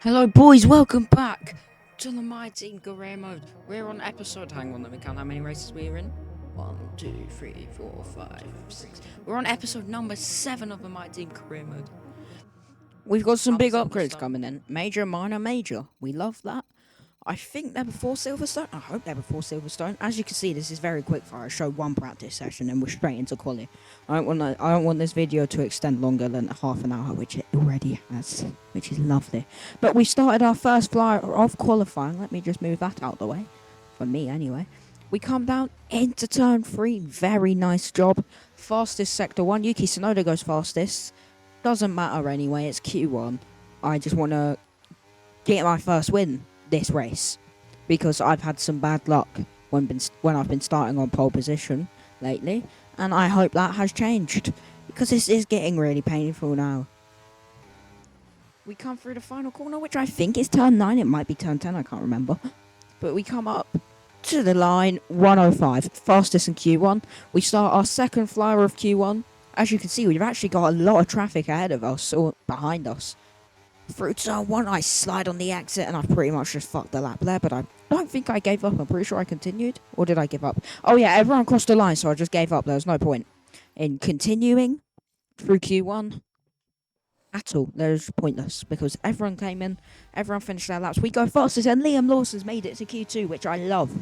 Hello, boys. Welcome back to the My Team Career Mode. We're on episode. Hang on, let me count how many races we're in. 1, 2, 3, 4, 5, 6. We're on episode number 7 of the My Team Career Mode. We've got some big upgrades coming in. Major, minor, major. We love that. I think they're before Silverstone. I hope they're before Silverstone. As you can see, this is very quick fire. I showed one practice session and we're straight into quali. I don't want this video to extend longer than half an hour, which it already has, which is lovely. But we started our first flyer of qualifying. Let me just move that out of the way. For me, anyway. We come down into turn 3. Very nice job. Fastest sector 1. Yuki Tsunoda goes fastest. Doesn't matter anyway. It's Q1. I just want to get my first win this race because I've had some bad luck when I've been starting on pole position lately, and I hope that has changed because this is getting really painful now. We come through the final corner, which I think is turn 9. It might be turn 10, I can't remember, but we come up to the line. 105, fastest in Q1. We start our second flyer of Q1. As you can see, we've actually got a lot of traffic ahead of us or behind us. Through turn 1, I slide on the exit and I pretty much just fucked the lap there, but I don't think I gave up. I'm pretty sure I continued. Or did I give up? Oh yeah, everyone crossed the line, so I just gave up. There was no point in continuing through Q1 at all. That was pointless because everyone came in, everyone finished their laps. We go fastest and Liam Lawson's made it to Q2, which I love.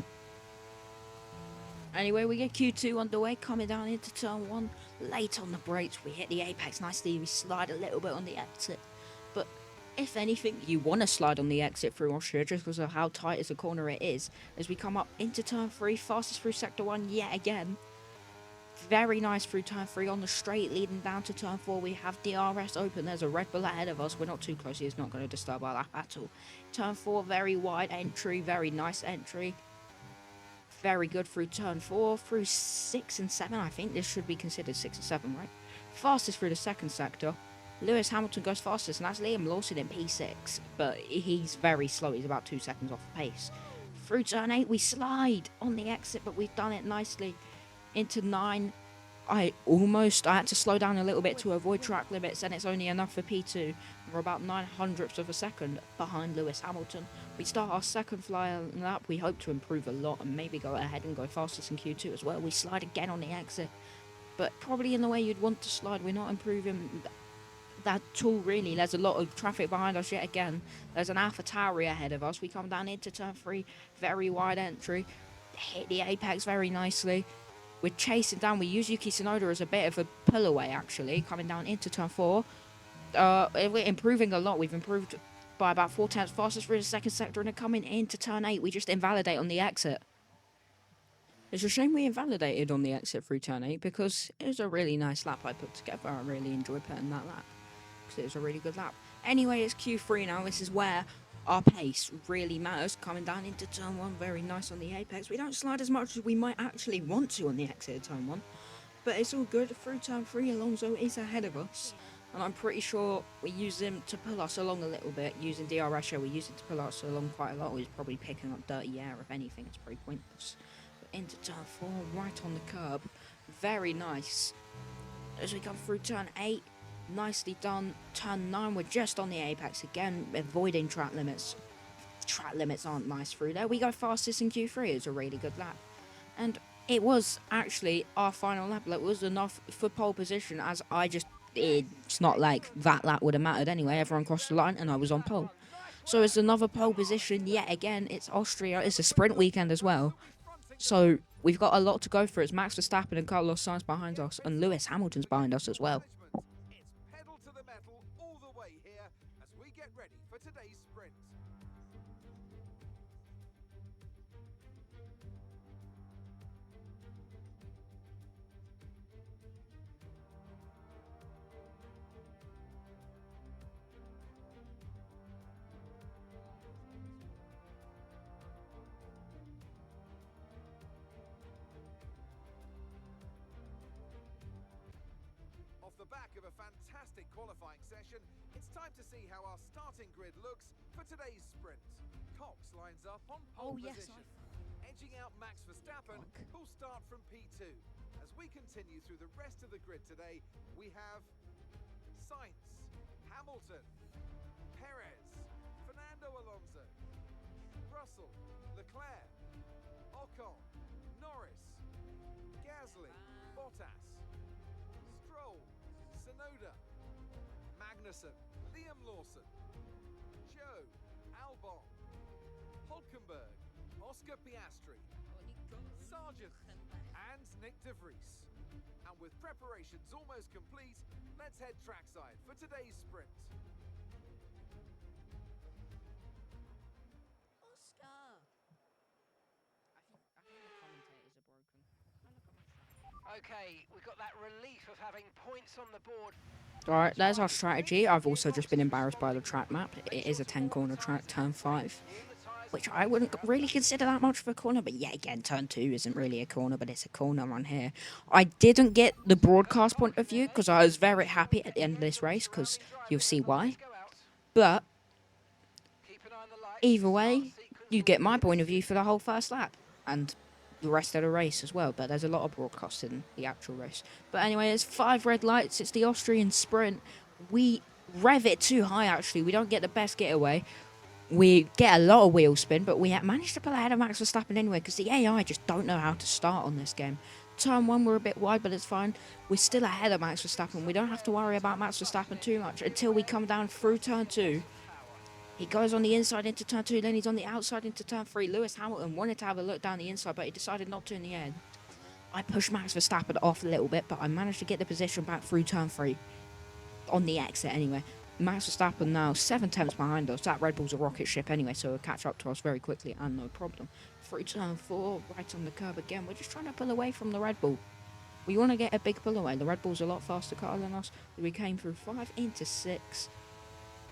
Anyway, we get Q2 underway, coming down into turn 1. Late on the brakes, we hit the apex nicely. We slide a little bit on the exit, but if anything, you want to slide on the exit through Austria just because of how tight as a corner it is. As we come up into turn 3, fastest through sector 1 yet again. Very nice through turn 3 on the straight, leading down to turn 4. We have DRS open. There's a Red Bull ahead of us. We're not too close. He's not going to disturb our lap at all. Turn 4, very wide entry, very nice entry. Very good through turn 4, through 6 and 7. I think this should be considered 6 and 7, right? Fastest through the second sector. Lewis Hamilton goes fastest, and that's Liam Lawson in P6, but he's very slow. He's about 2 seconds off the pace. Through turn 8, we slide on the exit, but we've done it nicely. Into 9, I had to slow down a little bit to avoid track limits, and it's only enough for P2. We're about 900ths of a second behind Lewis Hamilton. We start our second flyer lap. We hope to improve a lot and maybe go ahead and go fastest in Q2 as well. We slide again on the exit, but probably in the way you'd want to slide. We're not improving that tool really. There's a lot of traffic behind us yet again. There's an AlphaTauri ahead of us. We come down into turn 3, very wide entry, hit the apex very nicely. We're chasing down. We use Yuki Tsunoda as a bit of a pull away actually, coming down into turn 4. We're improving a lot. We've improved by about 4 tenths, fastest through the second sector, and then coming into turn 8, we just invalidate on the exit. It's a shame we invalidated on the exit through turn 8 because it was a really nice lap I put together. I really enjoyed putting that lap. It was a really good lap. Anyway, it's Q3 now. This is where our pace really matters. Coming down into turn 1, very nice on the apex. We don't slide as much as we might actually want to on the exit of turn 1, but it's all good. Through turn 3, Alonso is ahead of us, and I'm pretty sure we use him to pull us along a little bit. Using DRS, we use it to pull us along quite a lot. He's probably picking up dirty air. If anything, it's pretty pointless. But into turn 4, right on the curb. Very nice. As we come through turn 8, nicely done. Turn 9, we're just on the apex again, avoiding track limits. Track limits aren't nice through there. We go fastest in Q3. It's a really good lap, and it was actually our final lap. It was enough for pole position, as it's not like that lap would have mattered anyway. Everyone crossed the line and I was on pole, so it's another pole position yet again. It's Austria. It's a sprint weekend as well, so we've got a lot to go for. It's Max Verstappen and Carlos Sainz behind us, and Lewis Hamilton's behind us as well. Off the back of a fantastic qualifying session, it's time to see how our starting grid looks for today's sprint. Cox lines up on pole position, edging out Max Verstappen, who'll start from P2. As we continue through the rest of the grid today, we have Sainz, Hamilton, Perez, Gasly, Bottas, Stroll, Sonoda, Magnussen, Liam Lawson, Joe, Albon, Hulkenberg, Oscar Piastri, Sargent, and Nick de Vries. And with preparations almost complete, let's head trackside for today's sprint. Oscar! I think the commentators are broken. Oh, look at my track. Okay, we've got that relief of having points on the board. Alright, there's our strategy. I've also just been embarrassed by the track map. It is a 10-corner track, turn 5. Which I wouldn't really consider that much of a corner, but yeah, again, turn 2 isn't really a corner, but it's a corner on here. I didn't get the broadcast point of view, because I was very happy at the end of this race, because you'll see why. But, either way, you get my point of view for the whole first lap, and the rest of the race as well, but there's a lot of broadcast in the actual race. But anyway, there's 5 red lights, it's the Austrian sprint. We rev it too high, actually, we don't get the best getaway. We get a lot of wheel spin, but we managed to pull ahead of Max Verstappen anyway, because the AI just don't know how to start on this game. Turn 1, we're a bit wide, but it's fine. We're still ahead of Max Verstappen. We don't have to worry about Max Verstappen too much until we come down through turn 2. He goes on the inside into turn 2, then he's on the outside into turn 3. Lewis Hamilton wanted to have a look down the inside, but he decided not to in the end. I pushed Max Verstappen off a little bit, but I managed to get the position back through turn 3. On the exit, anyway. Max Verstappen now 7 tenths behind us. That Red Bull's a rocket ship anyway, so it'll catch up to us very quickly and no problem. Through turn 4, right on the curb again. We're just trying to pull away from the Red Bull. We want to get a big pull away. The Red Bull's a lot faster car than us. We came through 5 into 6.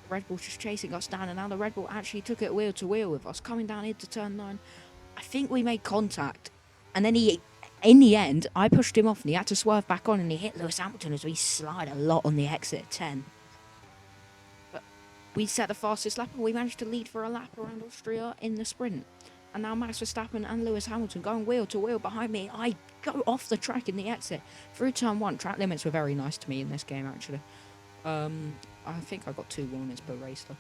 Red Bull's just chasing us down, and now the Red Bull actually took it wheel to wheel with us, coming down into turn 9. I think we made contact, and then in the end, I pushed him off, and he had to swerve back on, and he hit Lewis Hamilton as we slide a lot on the exit at 10. But we set the fastest lap, and we managed to lead for a lap around Austria in the sprint. And now Max Verstappen and Lewis Hamilton going wheel to wheel behind me. I go off the track in the exit. Through turn 1, track limits were very nice to me in this game, actually. I think I got 2 warnings per race, though.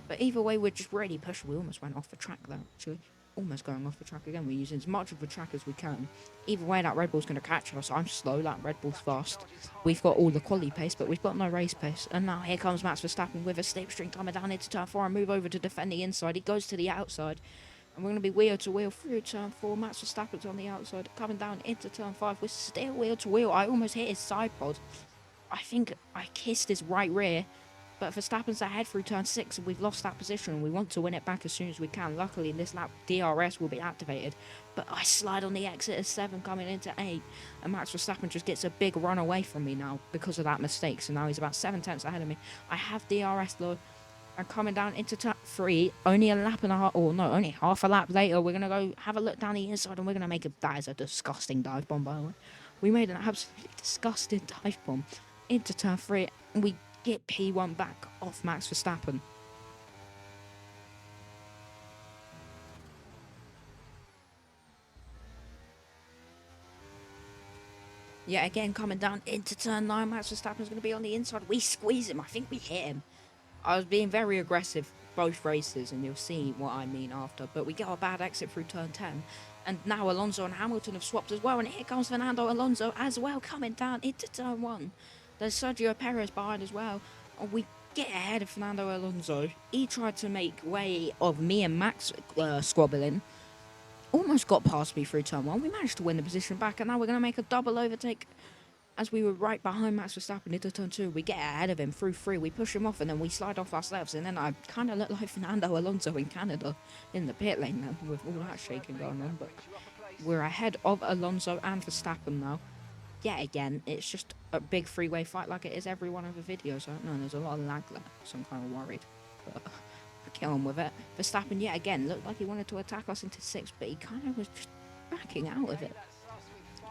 But either way, we're just really pushing. We almost went off the track, though, actually. Almost going off the track again. We're using as much of the track as we can. Either way, that Red Bull's going to catch us. I'm slow, that Red Bull's fast. We've got all the quali pace, but we've got no race pace. And now here comes Max Verstappen with a slipstream coming down into turn 4 and move over to defend the inside. He goes to the outside. And we're going to be wheel to wheel through turn 4. Max Verstappen's on the outside, coming down into turn 5. We're still wheel to wheel. I almost hit his side pod. I think I kissed his right rear. But Verstappen's ahead through turn 6, and we've lost that position, and we want to win it back as soon as we can. Luckily, in this lap, DRS will be activated. But I slide on the exit of 7 coming into 8, and Max Verstappen just gets a big run away from me now because of that mistake. So now he's about 7 tenths ahead of me. I have DRS, though. And coming down into turn 3, only a lap and a half, or no, only half a lap later, we're going to go have a look down the inside, and we're going to make a, that is a disgusting dive bomb, by the way. We made an absolutely disgusting dive bomb into turn 3, and we get P1 back off Max Verstappen. Yeah, again, coming down into turn 9, Max Verstappen's going to be on the inside. We squeeze him. I think we hit him. I was being very aggressive both races, and you'll see what I mean after. But we got a bad exit through turn 10. And now Alonso and Hamilton have swapped as well. And here comes Fernando Alonso as well, coming down into turn 1. There's Sergio Perez behind as well. And we get ahead of Fernando Alonso. He tried to make way of me and Max squabbling. Almost got past me through turn 1. We managed to win the position back, and now we're going to make a double overtake as we were right behind Max Verstappen into turn 2. We get ahead of him through 3. We push him off, and then we slide off ourselves. And then I kind of look like Fernando Alonso in Canada in the pit lane now, with all that shaking going on. But we're ahead of Alonso and Verstappen now. Yeah, again, it's just a big three-way fight like it is every one of the videos. I don't know, there's a lot of lag there, so I'm kind of worried. But get on with it. Verstappen, yet again, looked like he wanted to attack us into 6, but he kind of was just backing out of it.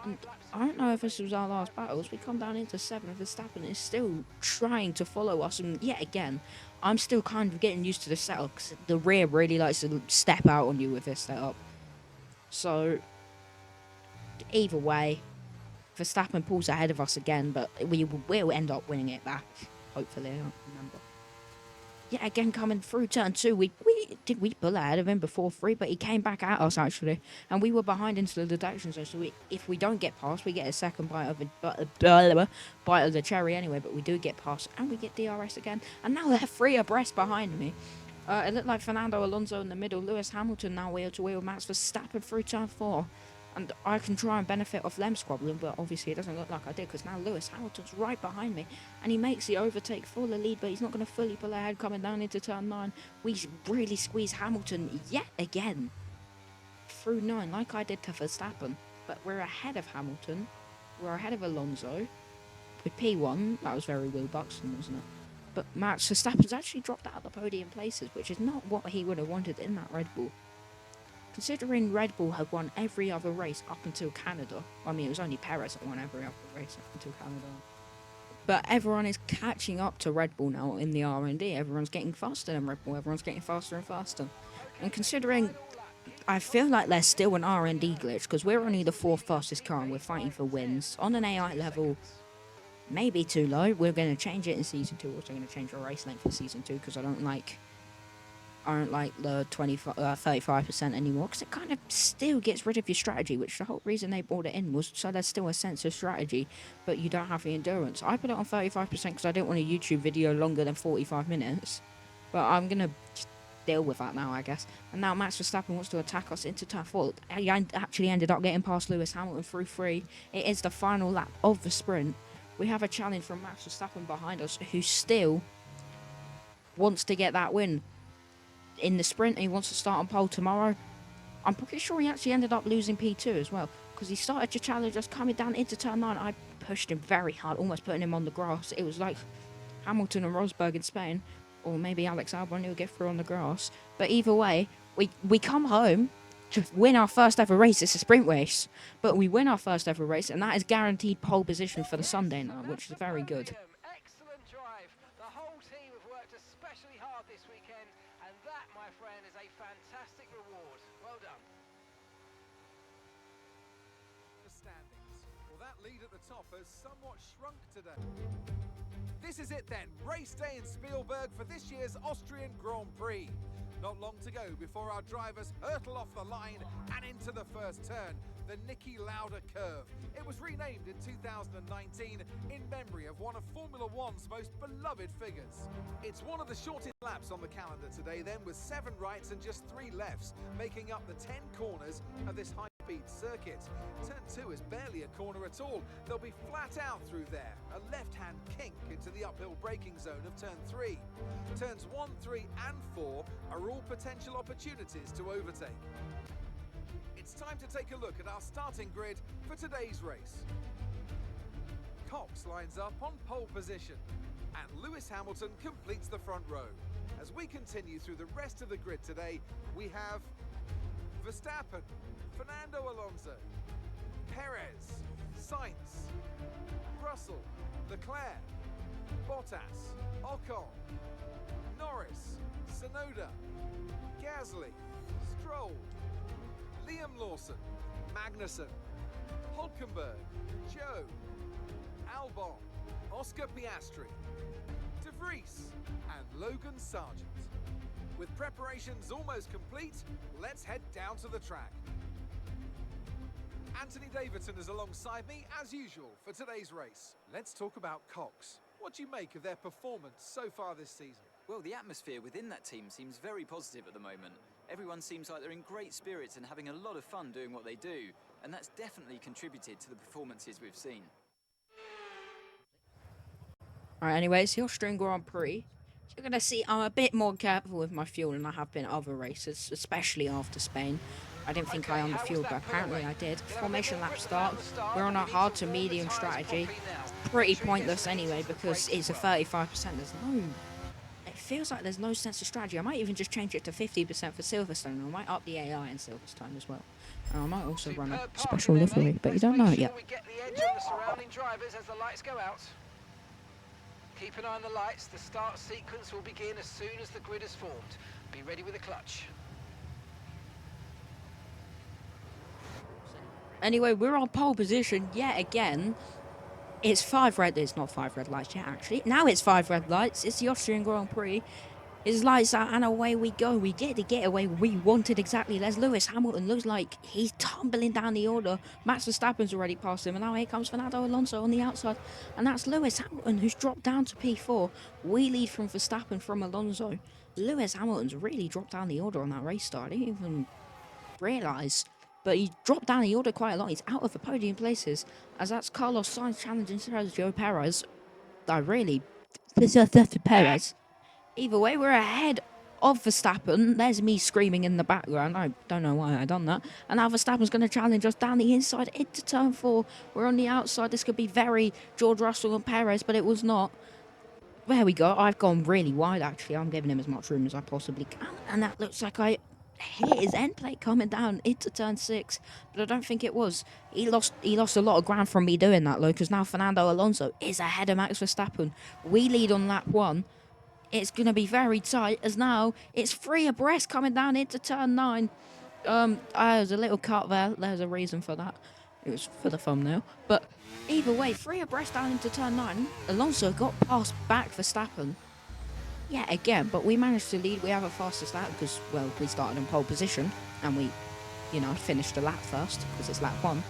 And I don't know if this was our last battle. As we come down into 7, and Verstappen is still trying to follow us. And yet again, I'm still kind of getting used to the setup, because the rear really likes to step out on you with this setup. So, either way, Verstappen pulls ahead of us again, but we will end up winning it back. Hopefully, I don't remember. yeah, again coming through turn 2, we pull ahead of him before 3, but he came back at us actually, and we were behind into the detection zone. So if we don't get past, we get a second bite of the cherry anyway. But we do get past, and we get DRS again, and now they're 3 abreast behind me. It looked like Fernando Alonso in the middle, Lewis Hamilton now wheel to wheel, Max Verstappen through turn 4. And I can try and benefit off them squabbling, but obviously it doesn't look like I did, because now Lewis Hamilton's right behind me, and he makes the overtake for the lead, but he's not going to fully pull ahead coming down into turn 9. We really squeeze Hamilton yet again through 9, like I did to Verstappen, but we're ahead of Hamilton, we're ahead of Alonso with P1. That was very Will Buxton, wasn't it? But Max Verstappen's actually dropped out of the podium places, which is not what he would have wanted in that Red Bull. Considering Red Bull had won every other race up until Canada. I mean, it was only Perez that won every other race up until Canada. But everyone is catching up to Red Bull now in the R&D. Everyone's getting faster than Red Bull. Everyone's getting faster and faster. And considering, I feel like there's still an R&D glitch, because we're only the 4th fastest car and we're fighting for wins. On an AI level, maybe too low. We're going to change it in Season 2. We're also going to change our race length for Season 2, because I don't like the 35% anymore, because it kind of still gets rid of your strategy, which the whole reason they brought it in was so there's still a sense of strategy, but you don't have the endurance. I put it on 35% because I didn't want a YouTube video longer than 45 minutes, but I'm going to deal with that now, I guess. And now Max Verstappen wants to attack us into turn 4. He actually ended up getting past Lewis Hamilton through 3. It is the final lap of the sprint. We have a challenge from Max Verstappen behind us, who still wants to get that win in the sprint. He wants to start on pole tomorrow. I'm pretty sure he actually ended up losing P2 as well, because he started to challenge us coming down into turn 9. I pushed him very hard, almost putting him on the grass. It was like Hamilton and Rosberg in Spain, or maybe Alex Albon, he'll get through on the grass. But either way, we come home to win our first ever race. It's a sprint race, but we win our first ever race, and that is guaranteed pole position for the Sunday night, which is very good. Excellent drive. The whole team have worked especially hard this weekend, and that, my friend, is a fantastic reward. Well done. The standings. Well, that lead at the top has somewhat shrunk today. This is it then, race day in Spielberg for this year's Austrian Grand Prix. Not long to go before our drivers hurtle off the line and into the first turn, the Niki Lauda curve. It was renamed in 2019 in memory of one of Formula One's most beloved figures. It's one of the shortest laps on the calendar today then, with 7 rights and just 3 lefts, making up the 10 corners of this high-speed circuit. Turn 2 is barely a corner at all. They'll be flat out through there, a left-hand kink into the uphill braking zone of turn 3. Turns 1, 3 and 4 are all potential opportunities to overtake. It's time to take a look at our starting grid for today's race. Cox lines up on pole position, and Lewis Hamilton completes the front row. As we continue through the rest of the grid today, we have Verstappen, Fernando Alonso, Perez, Sainz, Russell, Leclerc, Bottas, Ocon, Norris, Tsunoda, Gasly, Stroll, Liam Lawson, Magnussen, Hulkenberg, Joe, Albon, Oscar Piastri, De Vries, and Logan Sargent. With preparations almost complete, let's head down to the track. Anthony Davidson is alongside me, as usual, for today's race. Let's talk about Cox. What do you make of their performance so far this season? Well, the atmosphere within that team seems very positive at the moment. Everyone seems like they're in great spirits and having a lot of fun doing what they do, and that's definitely contributed to the performances we've seen. Alright, anyways, the Austrian Grand Prix. You're going to see I'm a bit more careful with my fuel than I have been other races, especially after Spain. I didn't think I owned the fuel, but apparently I did. Formation lap start. We're on a hard to medium strategy. Pretty pointless anyway, because it's a 35%. It feels like there's no sense of strategy. I might even just change it to 50% for Silverstone. I might up the AI in Silverstone as well. And I might also run a special livery, but you don't know it yet. We get the edge on the surrounding drivers as the lights go out. Keep an eye on the lights. The start sequence will begin as soon as the grid is formed. Be ready with the clutch. Anyway, we're on pole position yet again. It's not 5 red lights yet, actually. Now it's 5 red lights. It's the Austrian Grand Prix. His lights out and away we go. We get the getaway we wanted exactly. There's Lewis Hamilton. Looks like he's tumbling down the order. Max Verstappen's already passed him. And now here comes Fernando Alonso on the outside. And that's Lewis Hamilton who's dropped down to P4. We lead from Verstappen from Alonso. Lewis Hamilton's really dropped down the order on that race start. I didn't even realise. But he dropped down the order quite a lot. He's out of the podium places. As that's Carlos Sainz challenging Sergio Perez. Perez. Either way, we're ahead of Verstappen. There's me screaming in the background. I don't know why I done that. And now Verstappen's going to challenge us down the inside into turn 4. We're on the outside. This could be very George Russell and Perez, but it was not. There we go. I've gone really wide, actually. I'm giving him as much room as I possibly can. And that looks like I hit his end plate coming down into turn 6. But I don't think it was. He lost a lot of ground from me doing that, though, because now Fernando Alonso is ahead of Max Verstappen. We lead on lap 1. It's going to be very tight, as now it's 3 abreast coming down into turn 9. There's a little cut there. There's a reason for that. It was for the thumbnail. But either way, 3 abreast down into turn 9. Alonso got past back Verstappen. Yeah, again, but we managed to lead. We have a faster start because, well, we started in pole position. And we, finished the lap first because it's lap 1.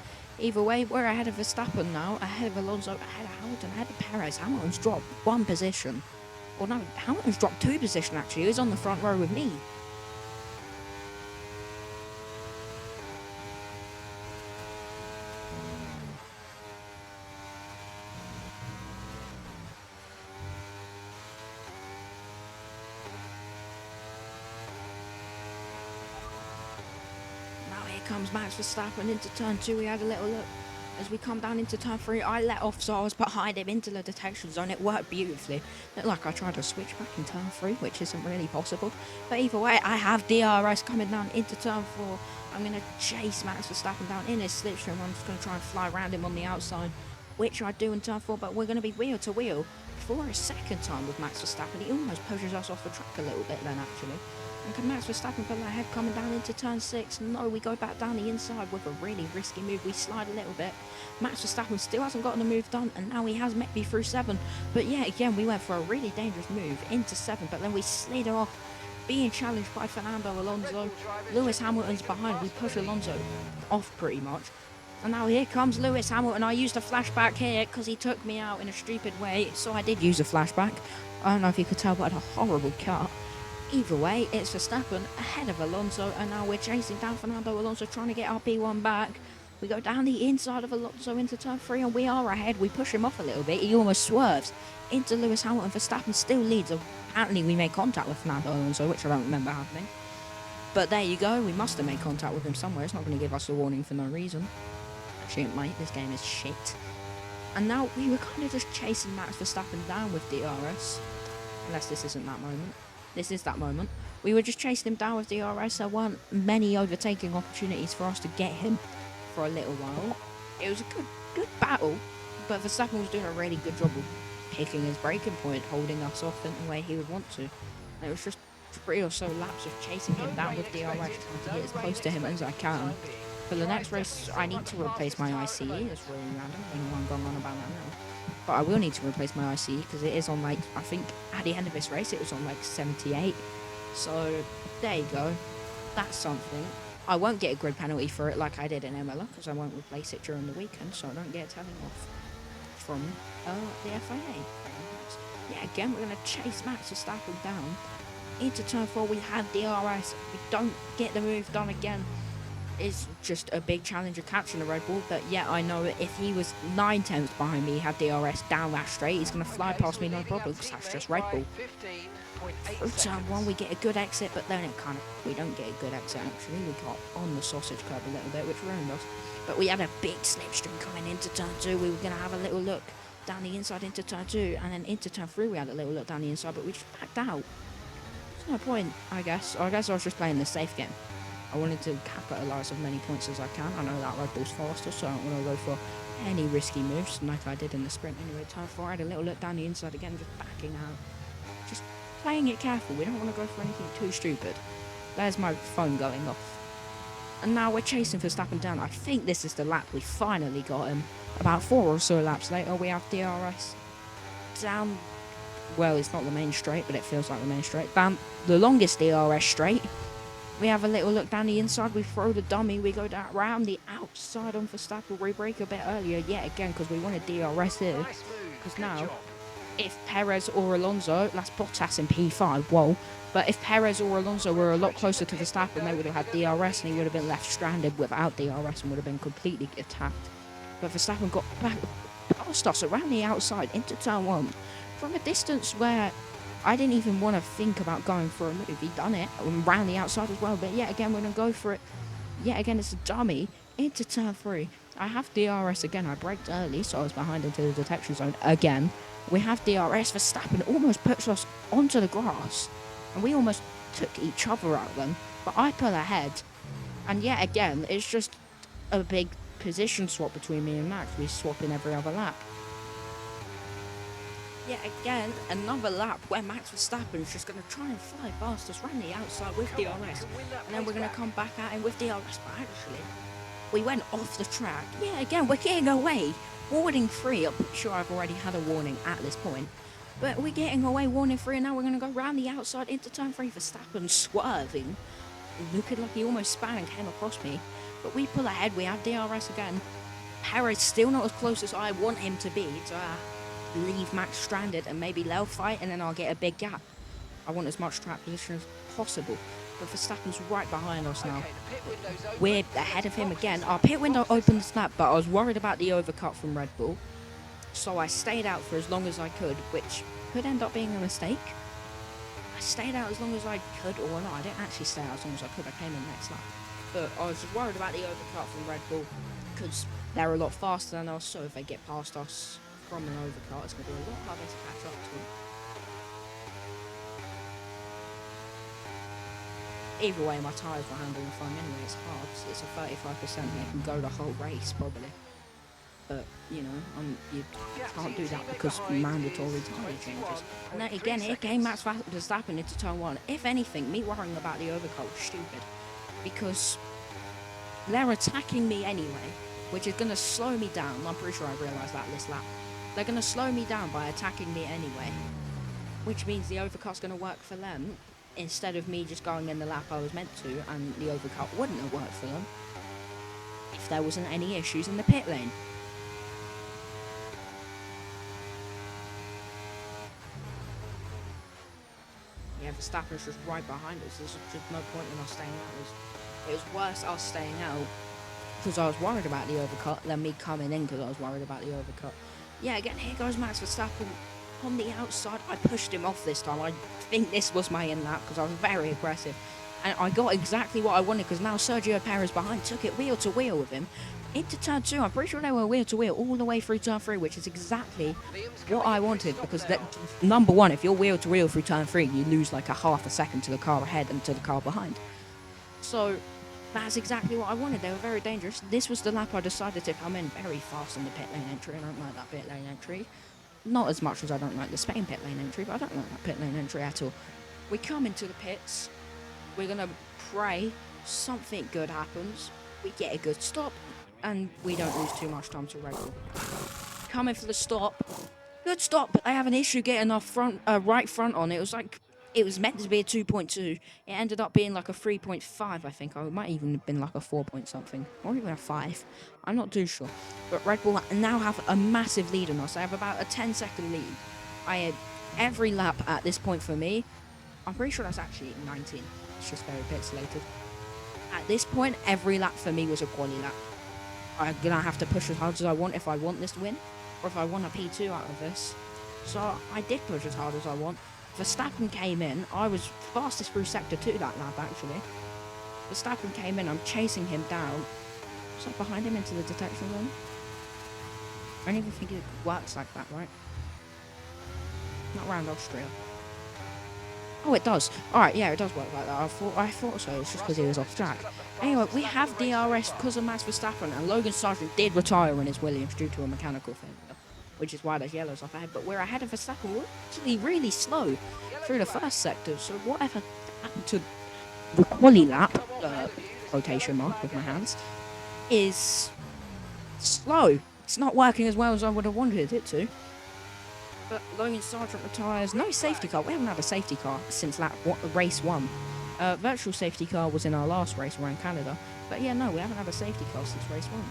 Either way, we're ahead of Verstappen now. Ahead of Alonso, ahead of Hamilton, ahead of Perez. Hamilton's dropped 1 position. Well, no, Hamilton's dropped 2 position, actually. He's on the front row with me. Now here comes Max Verstappen into turn 2. We had a little look. As we come down into turn 3, I let off, so I was behind him into the detection zone. It worked beautifully. Looked like I tried to switch back in turn 3, which isn't really possible. But either way, I have DRS coming down into turn 4. I'm going to chase Max Verstappen down in his slipstream. I'm just going to try and fly around him on the outside, which I do in turn 4. But we're going to be wheel to wheel for a second time with Max Verstappen. He almost pushes us off the track a little bit then, actually. And can Max Verstappen feel ahead coming down into turn 6? No, we go back down the inside with a really risky move. We slide a little bit. Max Verstappen still hasn't gotten the move done, and now he has met me through 7. But yeah, again, we went for a really dangerous move into 7, but then we slid off, being challenged by Fernando Alonso. Lewis Hamilton's behind. We push Alonso off pretty much. And now here comes Lewis Hamilton. I used a flashback here because he took me out in a stupid way, so I did use a flashback. I don't know if you could tell, but I had a horrible cut. Either way, it's Verstappen ahead of Alonso, and now we're chasing down Fernando Alonso, trying to get our P1 back. We go down the inside of Alonso into turn 3, and we are ahead. We push him off a little bit. He almost swerves into Lewis Hamilton. Verstappen still leads. Apparently, we made contact with Fernando Alonso, which I don't remember happening. But there you go. We must have made contact with him somewhere. It's not going to give us a warning for no reason. Actually, it might. This game is shit. And now we were kind of just chasing Max Verstappen down with DRS. Unless this isn't that moment. This is that moment. We were just chasing him down with DRS. There weren't many overtaking opportunities for us to get him for a little while. It was a good battle, but Verstappen was doing a really good job of picking his braking point, holding us off in the way he would want to. And it was just 3 or so laps of chasing him down with DRS, trying to get as close to him as I can. For the next race, I need to replace my ICE. It's really random. I don't know why I'm going on about that now. But I will need to replace my ICE because it is on, like, I think at the end of this race it was on like 78. So there you go. That's something. I won't get a grid penalty for it like I did in Imola because I won't replace it during the weekend, so I don't get a telling off from the FIA. Yeah, again, we're going to chase Max Verstappen down. Into turn 4, we had DRS. We don't get the move done again. It's just a big challenge of catching the Red Bull, but yeah, I know if he was 9 tenths behind me, he had DRS down that straight, he's going to fly past me no problem, because that's just Red Bull. Through turn 1, we get a good exit, but then we don't get a good exit actually. We got on the sausage curb a little bit, which ruined us. But we had a big slipstream coming into turn 2. We were going to have a little look down the inside into turn 2, and then into turn 3 we had a little look down the inside, but we just backed out. There's no point, I guess. I was just playing the safe game. I wanted to capitalise as many points as I can. I know that Red Bull's faster, so I don't want to go for any risky moves like I did in the sprint. Anyway, turn 4, I had a little look down the inside again, just backing out. Just playing it careful. We don't want to go for anything too stupid. There's my phone going off. And now we're chasing Verstappen down. I think this is the lap we finally got him. About 4 or so laps later, we have DRS down well, it's not the main straight, but it feels like the main straight. Down the longest DRS straight. We have a little look down the inside. We throw the dummy. We go down around the outside on Verstappen. We brake a bit earlier yet again because we wanted DRS here. Nice move. Because Good now, job. if Perez or Alonso, that's Bottas in P5, whoa. But if Perez or Alonso were a lot closer to Verstappen, they would have had DRS and he would have been left stranded without DRS and would have been completely attacked. But Verstappen got back past us around the outside into turn 1 from a distance where I didn't even want to think about going for a move. He done it and ran the outside as well. But yet again, we're going to go for it. Yet again, it's a dummy into turn 3. I have DRS again. I braked early, so I was behind into the detection zone again. We have DRS. Verstappen almost puts us onto the grass. And we almost took each other out then. But I pull ahead. And yet again, it's just a big position swap between me and Max. We swap in every other lap. Yet again, another lap where Max Verstappen is just going to try and fly past us around the outside with DRS. And then we're going to come back at him with DRS. But actually, we went off the track. Yeah, again, we're getting away. Warning 3. I'm pretty sure I've already had a warning at this point. But we're getting away, warning 3, and now we're going to go round the outside into turn 3. Verstappen swerving. Looking like he almost span and came across me. But we pull ahead. We have DRS again. Perez still not as close as I want him to be to leave Max stranded and maybe they'll fight and then I'll get a big gap. I want as much track position as possible. But Verstappen's right behind us now. Okay, the pit window's open. We're ahead of him again. Our pit window opened this lap, but I was worried about the overcut from Red Bull. So I stayed out for as long as I could, which could end up being a mistake. I stayed out as long as I could, or no, I didn't actually stay out as long as I could. I came in next lap. But I was worried about the overcut from Red Bull because they're a lot faster than us, so if they get past us from an overcut, it's going to be a lot harder to catch up to them. Either way, my tyres were handling fine anyway. It's hard. It's a 35%. They can go the whole race, probably. But, you know, you can't do that because mandatory tyre changes. And then again, it came Max Verstappen into turn 1. If anything, me worrying about the overcut was stupid. Because they're attacking me anyway, which is going to slow me down. I'm pretty sure I realised that this lap. They're going to slow me down by attacking me anyway. Which means the overcut's going to work for them. Instead of me just going in the lap I was meant to, and the overcut wouldn't have worked for them if there wasn't any issues in the pit lane. Yeah, Verstappen's just right behind us. There's just no point in us staying out. It was worse us staying out because I was worried about the overcut than me coming in because I was worried about the overcut. Yeah, again, here goes Max Verstappen on the outside. I pushed him off this time. I think this was my in lap because I was very aggressive. And I got exactly what I wanted because now Sergio Perez behind took it wheel to wheel with him into turn 2. I'm pretty sure they were wheel to wheel all the way through turn 3, which is exactly what I wanted because number one, if you're wheel to wheel through turn 3, you lose like a half a second to the car ahead and to the car behind. So that's exactly what I wanted. They were very dangerous. This was the lap I decided to come in very fast in the pit lane entry. I don't like that pit lane entry. Not as much as I don't like the Spain pit lane entry, but I don't like that pit lane entry at all. We come into the pits. We're going to pray something good happens. We get a good stop, and we don't lose too much time to Red Bull. Coming for the stop. Good stop, but they have an issue getting our front, right front on. It was meant to be a 2.2. It ended up being like a 3.5, I think. Or it might even have been like a 4 point something. Or even a 5. I'm not too sure. But Red Bull now have a massive lead on us. They have about a 10-second lead. I had every lap at this point for me. I'm pretty sure that's actually 19. It's just very pixelated. At this point, every lap for me was a quali lap. I'm going to have to push as hard as I want if I want this to win. Or if I want a P2 out of this. So I did push as hard as I want. Verstappen came in. I was fastest through Sector 2 that lap, actually. Verstappen came in. I'm chasing him down. Was I behind him into the detection zone? I don't even think it works like that, right? Not around Austria. Oh, it does. Alright, yeah, it does work like that. I thought so. It's just because he was off track. Anyway, we have DRS because of Max Verstappen, and Logan Sargent did retire in his Williams due to a mechanical failure, which is why there's yellows up ahead. But we're ahead of Verstappen. We're actually really slow through the first sector, so whatever happened to the quali lap, quotation mark with my hands, is slow. It's not working as well as I would have wanted it to. But Logan Sargent retires. No safety car. We haven't had a safety car since race 1. Virtual safety car was in our last race around Canada. But yeah, no, we haven't had a safety car since race 1.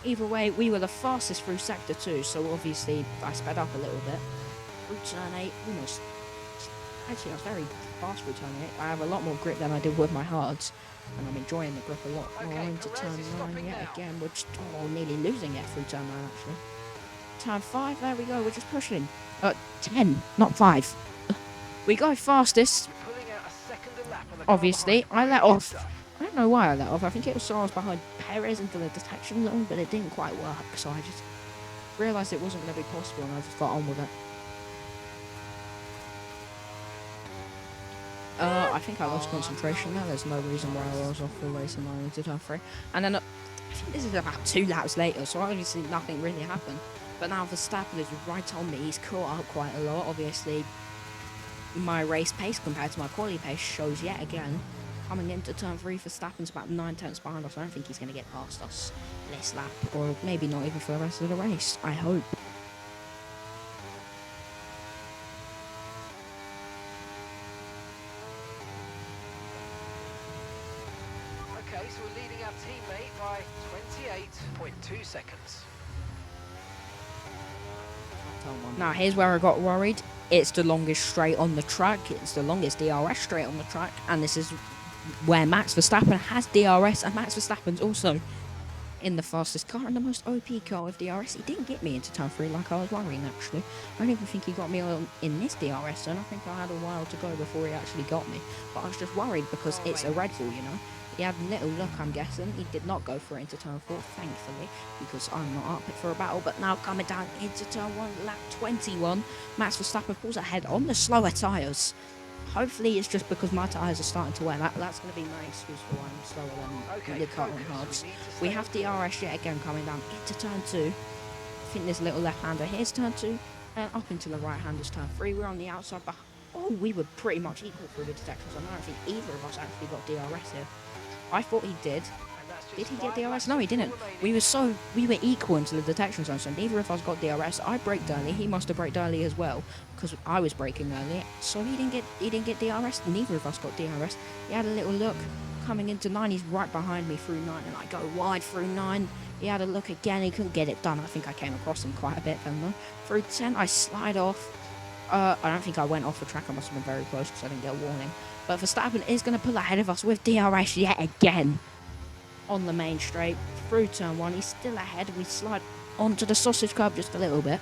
Either way, we were the fastest through Sector 2, so obviously I sped up a little bit. Through Turn 8, almost... Actually, I was very fast through Turn 8. I have a lot more grip than I did with my hards, and I'm enjoying the grip a lot more into Turn 9 yet again. We're just nearly losing it through Turn 9, actually. Turn 5, there we go, we're just pushing. 10, not 5. We go fastest. Obviously, I let off. I don't know why I let off. I think it was so I was behind Perez into the detection zone, but it didn't quite work. So I just realised it wasn't going to be possible, and I just got on with it. I think I lost concentration there. There's no reason why I was off the racing line into turn 3. And then I think this is about 2 laps later, so obviously nothing really happened. But now Verstappen is right on me. He's caught up quite a lot. Obviously, my race pace compared to my quality pace shows yet again. Coming into turn 3, Verstappen's about 9 tenths behind us. I don't think he's going to get past us this lap, or maybe not even for the rest of the race. I hope. Okay, so we're leading our teammate by 28.2 seconds. Now, here's where I got worried. It's the longest straight on the track. It's the longest DRS straight on the track. And this is where Max Verstappen has DRS. And Max Verstappen's also in the fastest car and the most OP car with DRS. He didn't get me into turn 3 like I was worrying, actually. I don't even think he got me in this DRS zone. I think I had a while to go before he actually got me. But I was just worried because it's a Red Bull, you know. He had a little look, I'm guessing. He did not go for it into turn 4, thankfully, because I'm not up for a battle. But now coming down into turn 1, lap 21, Max Verstappen pulls ahead on the slower tyres. Hopefully it's just because my tyres are starting to wear. That's going to be my excuse for why I'm slower than the car on hards. We have DRS yet again coming down into turn 2. I think there's a little left-hander. Here's turn 2, and up into the right-hander's turn 3. We're on the outside, but we were pretty much equal through the detectors. I don't think either of us actually got DRS here. I thought he did. Did he get DRS? No, he didn't. We were equal into the detection zone, so neither of us got DRS. I braked early. He must have braked early as well, because I was braking early. So he didn't get DRS. Neither of us got DRS. He had a little look coming into 9. He's right behind me through 9, and I go wide through 9. He had a look again. He couldn't get it done. I think I came across him quite a bit then, though. Through 10, I slide off. I don't think I went off the track. I must have been very close because I didn't get a warning. But Verstappen is going to pull ahead of us with DRS yet again on the main straight through turn 1. He's still ahead. We slide onto the sausage curb just a little bit.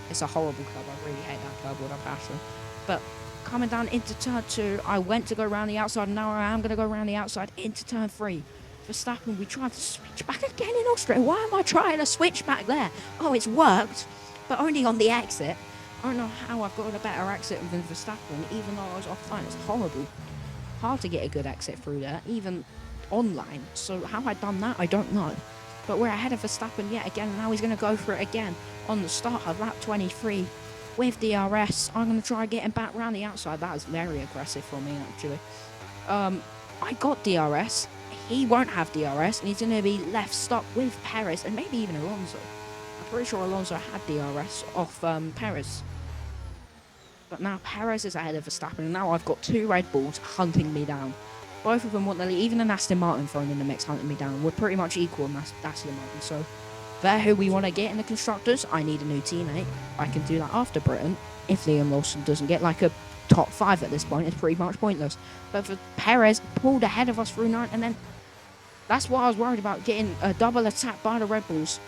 It's a horrible curb. I really hate that curb with a passion. But coming down into turn 2, I went to go around the outside, and now I am going to go around the outside into turn 3. Verstappen, we tried to switch back again in Austria. Why am I trying to switch back there? Oh, it's worked, but only on the exit. I don't know how I've got a better exit than Verstappen, even though I was offline. It's horrible. Hard to get a good exit through there, even online. So how I done that, I don't know. But we're ahead of Verstappen yet again, and now he's going to go for it again on the start of lap 23 with DRS. I'm going to try getting back around the outside. That was very aggressive for me, actually. I got DRS. He won't have DRS, and he's going to be left stuck with Perez and maybe even Alonso. I'm pretty sure Alonso had DRS off Perez. But now Perez is ahead of Verstappen, and now I've got 2 Red Bulls hunting me down. Both of them want the lead, even an Aston Martin thrown in the mix hunting me down. We're pretty much equal in Aston Martin, so they're who we want to get in the Constructors. I need a new teammate. I can do that after Britain. If Liam Lawson doesn't get like a top 5 at this point, it's pretty much pointless. But for Perez, pulled ahead of us through 9, and then that's what I was worried about, getting a double attack by the Red Bulls.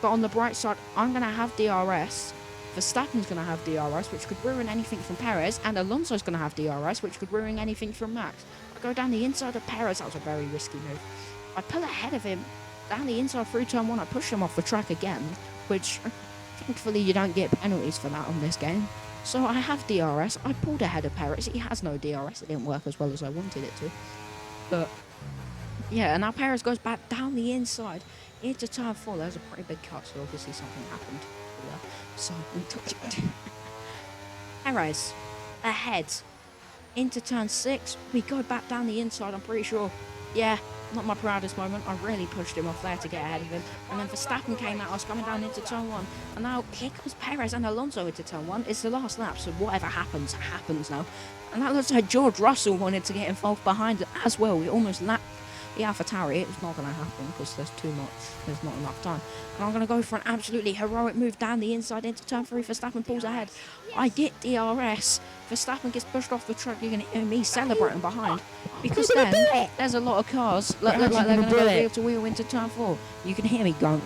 But on the bright side, I'm going to have DRS. Verstappen's going to have DRS, which could ruin anything from Perez, and Alonso's going to have DRS, which could ruin anything from Max. I go down the inside of Perez. That was a very risky move. I pull ahead of him down the inside through turn 1. I push him off the track again, which thankfully you don't get penalties for that on this game. So I have DRS. I pulled ahead of Perez. He has no DRS. It didn't work as well as I wanted it to. But yeah, and now Perez goes back down the inside into turn 4. There's a pretty big cut, so obviously something happened. So Perez ahead into turn 6. We go back down the inside. I'm pretty sure Yeah, not my proudest moment. I really pushed him off there to get ahead of him. And then Verstappen came out, I was coming down into turn 1. And now here comes Perez and Alonso into turn 1. It's the last lap, so whatever happens, happens now. And that looks like George Russell wanted to get involved behind it as well. We almost lapped the AlphaTauri. It was not going to happen because there's not enough time. And I'm going to go for an absolutely heroic move down the inside into turn 3. Verstappen pulls ahead. I get DRS. Verstappen gets pushed off the track. You're going to hear me celebrating behind. Because then there's a lot of cars that look like they're going to go wheel to wheel into turn 4. You can hear me going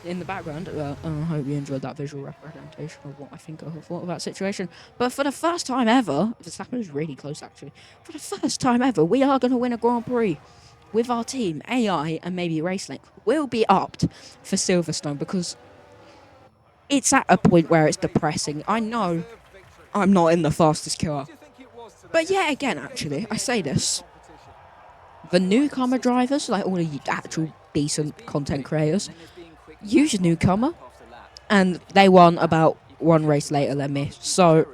in the background. I hope you enjoyed that visual representation of what I think I thought of that situation. But for the first time ever, Verstappen is really close actually. For the first time ever, we are going to win a Grand Prix. With our team, AI and maybe Racelink will be upped for Silverstone because it's at a point where it's depressing. I know I'm not in the fastest car. But yeah, again, actually, I say this. The newcomer drivers, like all the actual decent content creators, use a newcomer, and they won about one race later than me. So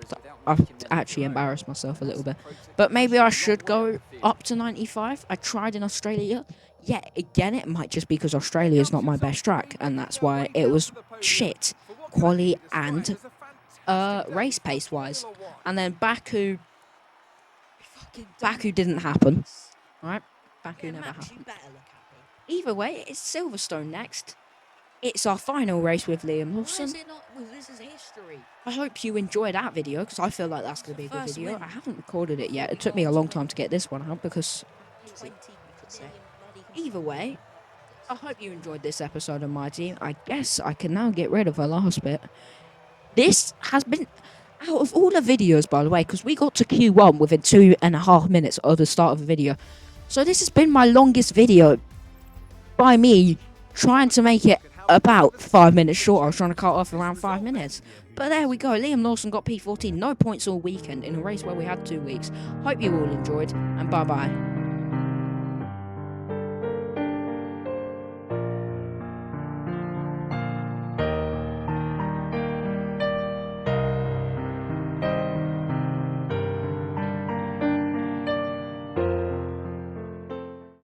I've actually embarrassed myself a little bit. But maybe I should go up to 95. I tried in Australia. Yeah, again, it might just be because Australia is not my best track, and that's why it was shit, quali and race pace wise. And then Baku didn't happen. Right? Baku never happened. Either way, it's Silverstone next. It's our final race with Liam Lawson. Is it not? Well, this is history. I hope you enjoyed that video, because I feel like that's going to be a good video. I haven't recorded it yet. It took me a long time to get this one out, because either way, I hope you enjoyed this episode of my team. I guess I can now get rid of the last bit. This has been, out of all the videos, by the way, because we got to Q1 within 2.5 minutes of the start of the video. So this has been my longest video by me trying to make it about 5 minutes short. I was trying to cut off around 5 minutes. But there we go. Liam Lawson got P14. No points all weekend in a race where we had 2 weeks. Hope you all enjoyed, and bye-bye.